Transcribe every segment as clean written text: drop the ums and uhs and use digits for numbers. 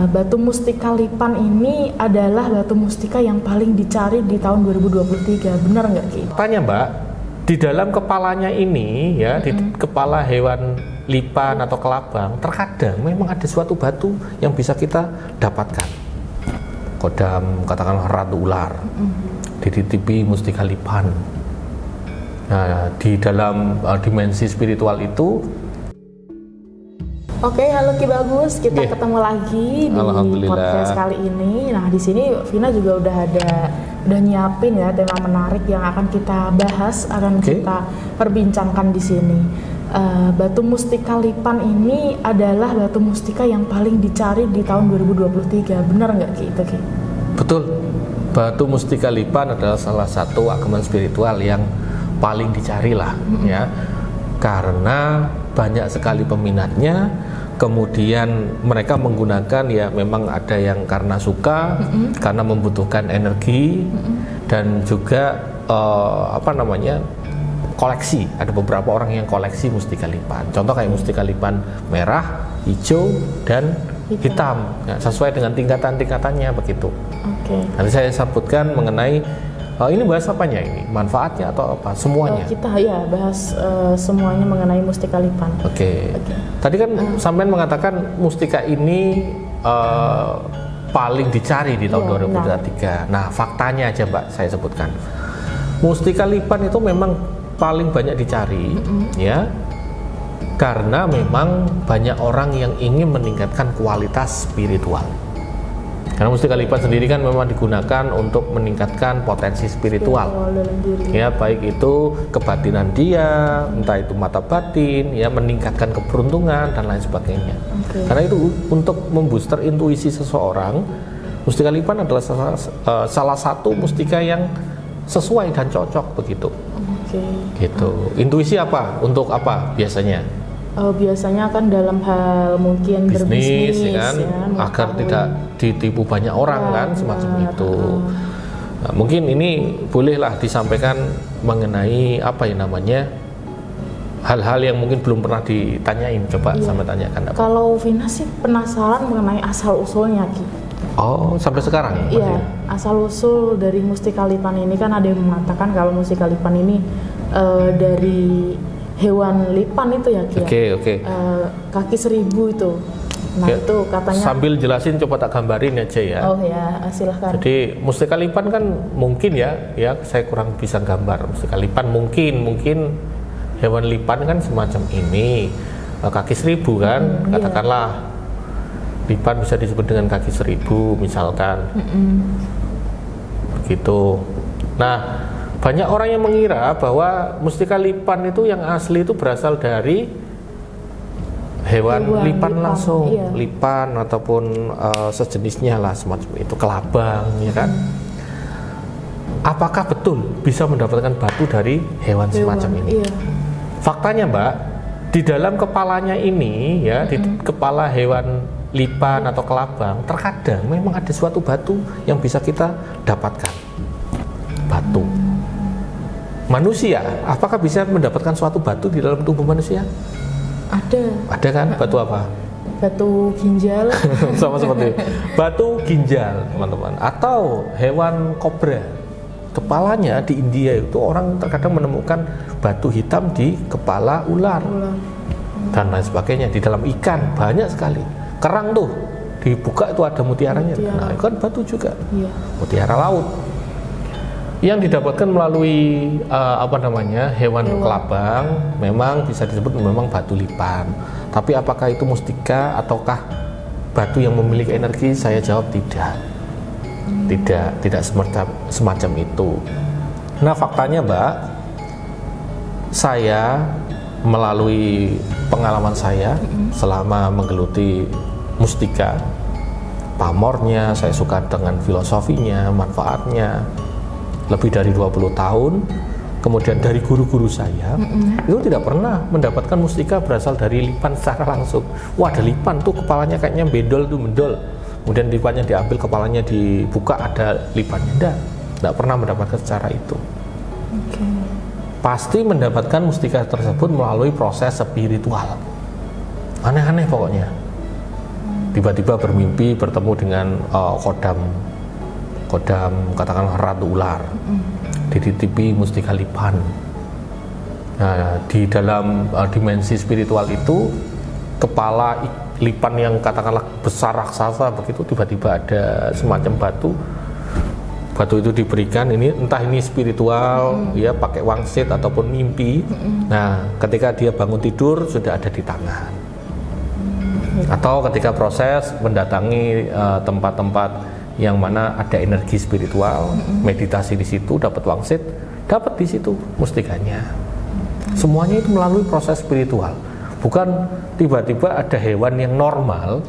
Batu mustika lipan ini adalah batu mustika yang paling dicari di tahun 2023, benar nggak Ki? Tanya Mbak, di dalam kepalanya ini ya, di kepala hewan lipan atau kelabang, terkadang memang ada suatu batu yang bisa kita dapatkan. Kodam, katakanlah ratu ular, dititipi mustika lipan. Nah, di dalam dimensi spiritual itu. Oke, halo Ki Bagus, kita ketemu lagi di podcast kali ini. Nah, di sini Vina juga udah nyiapin ya tema menarik yang akan kita bahas, akan kita perbincangkan di sini. Batu mustika lipan ini adalah batu mustika yang paling dicari di tahun 2023, benar nggak Ki? Itu Ki? Betul. Batu mustika lipan adalah salah satu ageman spiritual yang paling dicari lah, ya, karena banyak sekali peminatnya. Kemudian mereka menggunakan ya memang ada yang karena suka, karena membutuhkan energi, dan juga koleksi. Ada beberapa orang yang koleksi mustika lipan. Contoh kayak mustika lipan merah, hijau, dan hitam. Ya, sesuai dengan tingkatan-tingkatannya begitu. Nanti saya sebutkan mengenai ini bahas apanya ini? Manfaatnya atau apa? Semuanya? Kita ya bahas semuanya mengenai mustika lipan. Oke. Tadi kan sampean mengatakan mustika ini paling dicari di tahun 2023. Nah, faktanya aja Mbak saya sebutkan. Mustika lipan itu memang paling banyak dicari, ya, karena memang banyak orang yang ingin meningkatkan kualitas spiritual. Karena mustika lipan sendiri kan memang digunakan untuk meningkatkan potensi spiritual, ya, baik itu kebatinan dia, entah itu mata batin, ya, meningkatkan keberuntungan dan lain sebagainya. Karena itu untuk membooster intuisi seseorang, mustika lipan adalah salah satu mustika yang sesuai dan cocok begitu. Gitu. Intuisi apa? Untuk apa biasanya? Biasanya kan dalam hal mungkin bisnis, berbisnis, kan, agar tidak ditipu banyak orang, kan, semacam itu. Nah, mungkin ini bolehlah disampaikan mengenai apa ya namanya, hal-hal yang mungkin belum pernah ditanyain. Coba sampai tanyakan. Kalau Vina sih penasaran mengenai asal usulnya Ki. Oh, sampai sekarang? Iya, asal usul dari mustika lipan ini kan ada yang mengatakan kalau mustika lipan ini dari hewan lipan itu ya Ki. Oke. Kaki 1000 itu. Nah, itu katanya. Sambil jelasin coba tak gambarin aja ya. Oh ya, silahkan. Jadi mustika lipan kan mungkin ya saya kurang bisa gambar. Mustika lipan mungkin hewan lipan kan semacam ini. Kaki 1000 kan, katakanlah. Lipan bisa disebut dengan kaki 1000 misalkan. Begitu. Nah, banyak orang yang mengira bahwa mustika lipan itu yang asli itu berasal dari hewan lipan langsung, lipan ataupun sejenisnya lah semacam itu, kelabang, ya kan. Apakah betul bisa mendapatkan batu dari hewan semacam ini? Faktanya Mbak, di dalam kepalanya ini ya, di kepala hewan lipan atau kelabang, terkadang memang ada suatu batu yang bisa kita dapatkan. Batu. Manusia, apakah bisa mendapatkan suatu batu di dalam tubuh manusia? Ada kan? Batu apa? Batu ginjal. Sama seperti batu ginjal, teman-teman. Atau hewan kobra. Kepalanya di India itu orang terkadang menemukan batu hitam di kepala ular. Dan lain sebagainya. Di dalam ikan banyak sekali. Kerang tuh dibuka itu ada mutiaranya. Nah, itu kan batu juga. Mutiara laut. Yang didapatkan melalui hewan kelabang memang bisa disebut memang batu lipan. Tapi apakah itu mustika ataukah batu yang memiliki energi? Saya jawab tidak. Tidak semacam itu. Nah, faktanya Mbak, saya melalui pengalaman saya selama menggeluti mustika, pamornya, saya suka dengan filosofinya, manfaatnya, lebih dari 20 tahun, kemudian dari guru-guru saya, itu tidak pernah mendapatkan mustika berasal dari lipan secara langsung. Wah, ada lipan tuh kepalanya kayaknya bendol tuh, mendol. Kemudian lipannya diambil, kepalanya dibuka, ada lipannya. Tidak pernah mendapatkan secara itu. Pasti mendapatkan mustika tersebut melalui proses spiritual. Aneh-aneh pokoknya. tiba-tiba bermimpi bertemu dengan kodam katakanlah ratu ular, dititipi mustika lipan. Nah, di dalam dimensi spiritual itu kepala lipan yang katakanlah besar raksasa begitu, tiba-tiba ada semacam batu itu diberikan, ini entah ini spiritual ya, pakai wangsit ataupun mimpi. Nah, ketika dia bangun tidur sudah ada di tangan. Atau ketika proses mendatangi tempat-tempat yang mana ada energi spiritual, meditasi di situ, dapat wangsit, dapat di situ mustikanya. Semuanya itu melalui proses spiritual, bukan tiba-tiba ada hewan yang normal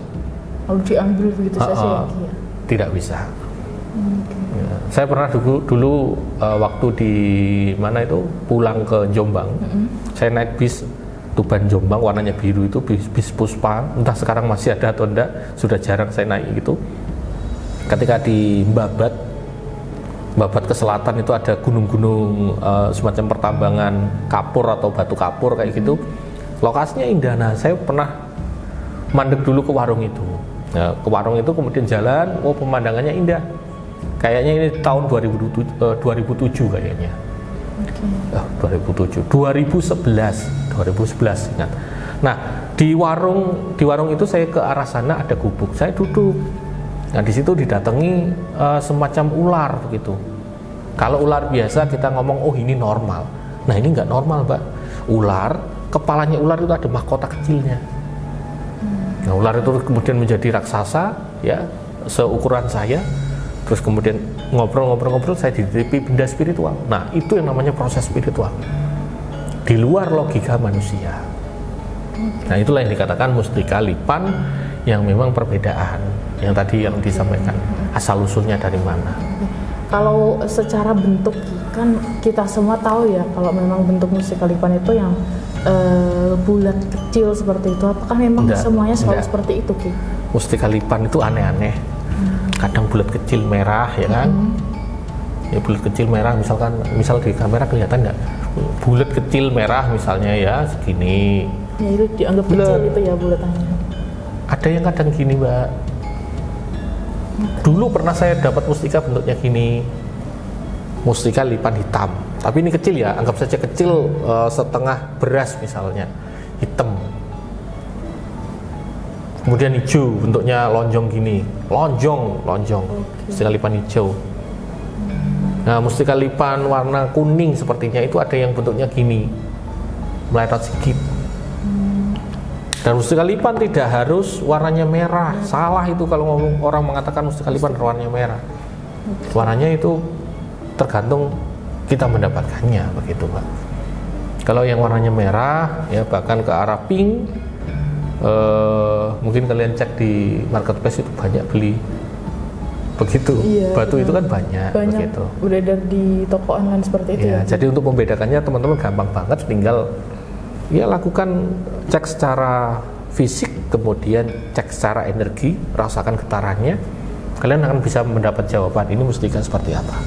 lalu diambil begitu saja. Tidak bisa. Ya, saya pernah dulu waktu di mana itu pulang ke Jombang, saya naik bis Tuban Jombang warnanya biru itu, bis Puspa, entah sekarang masih ada atau enggak, sudah jarang saya naik gitu. Ketika di Babat ke selatan itu ada gunung-gunung semacam pertambangan kapur atau batu kapur kayak gitu. Lokasinya indah. Nah, saya pernah mandek dulu ke warung itu. Nah, ke warung itu kemudian jalan, pemandangannya indah. Kayaknya ini tahun 2007 kayaknya. 2011 ingat. Nah, di warung itu saya ke arah sana ada gubuk. Saya duduk. Nah, di situ didatangi semacam ular begitu. Kalau ular biasa kita ngomong, oh ini normal. Nah, ini nggak normal, Mbak. Ular, kepalanya ular itu ada mahkota kecilnya. Nah, ular itu kemudian menjadi raksasa, ya, seukuran saya. Terus kemudian ngobrol, saya dititipi benda spiritual. Nah, itu yang namanya proses spiritual. Di luar logika manusia. Nah, itulah yang dikatakan mustika lipan, yang memang perbedaan yang tadi yang disampaikan, asal usulnya dari mana. Kalau secara bentuk kan kita semua tahu ya, kalau memang bentuk mustika lipan itu yang bulat kecil seperti itu, apakah memang semuanya selalu seperti itu, Ki? Mustika lipan itu aneh-aneh. Kadang bulat kecil merah, ya kan? Ya, bulat kecil merah, misal di kamera kelihatan nggak? Bulat kecil merah misalnya ya segini. Ya, itu dianggap kecil itu ya bulatannya. Ada yang kadang gini, Mbak. Dulu pernah saya dapat mustika bentuknya gini, mustika lipan hitam. Tapi ini kecil ya, anggap saja kecil, setengah beras misalnya, hitam. Kemudian hijau, bentuknya lonjong gini, lonjong, mustika lipan hijau. Nah, mustika lipan warna kuning sepertinya itu ada yang bentuknya gini, meletot sedikit. Dan mustika lipan tidak harus warnanya merah. Salah itu kalau orang mengatakan mustika lipan warnanya merah. Warnanya itu tergantung kita mendapatkannya, begitu, Pak. Kalau yang warnanya merah, ya bahkan ke arah pink, mungkin kalian cek di marketplace itu banyak beli. Begitu, iya, batu itu kan banyak begitu. Beredar di toko online seperti itu. Ya, jadi untuk membedakannya teman-teman gampang banget, tinggal ya lakukan cek secara fisik, kemudian cek secara energi, rasakan getarannya, kalian akan bisa mendapat jawaban ini mustika seperti apa.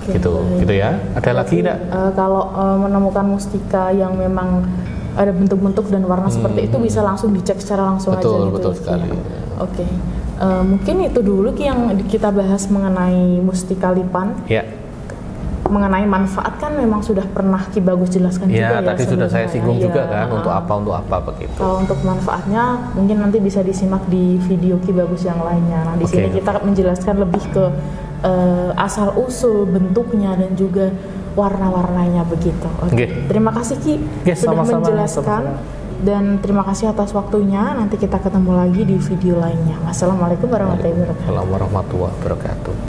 Oke, gitu ya. Ada lagi enggak? Kalau menemukan mustika yang memang ada bentuk-bentuk dan warna seperti itu bisa langsung dicek secara langsung aja gitu. Betul sekali. Ya. Oke. Mungkin itu dulu yang kita bahas mengenai mustika lipan. Ya. Mengenai manfaat kan memang sudah pernah Ki Bagus jelaskan juga ya. Tadi sudah saya singgung juga kan, untuk apa begitu. Kalau untuk manfaatnya mungkin nanti bisa disimak di video Ki Bagus yang lainnya. Nah, di sini kita menjelaskan lebih ke asal usul bentuknya dan juga warna-warnanya begitu. Terima kasih Ki sudah menjelaskan. Dan terima kasih atas waktunya. Nanti kita ketemu lagi di video lainnya. Wassalamualaikum warahmatullahi wabarakatuh. Waalaikumsalam warahmatullahi wabarakatuh.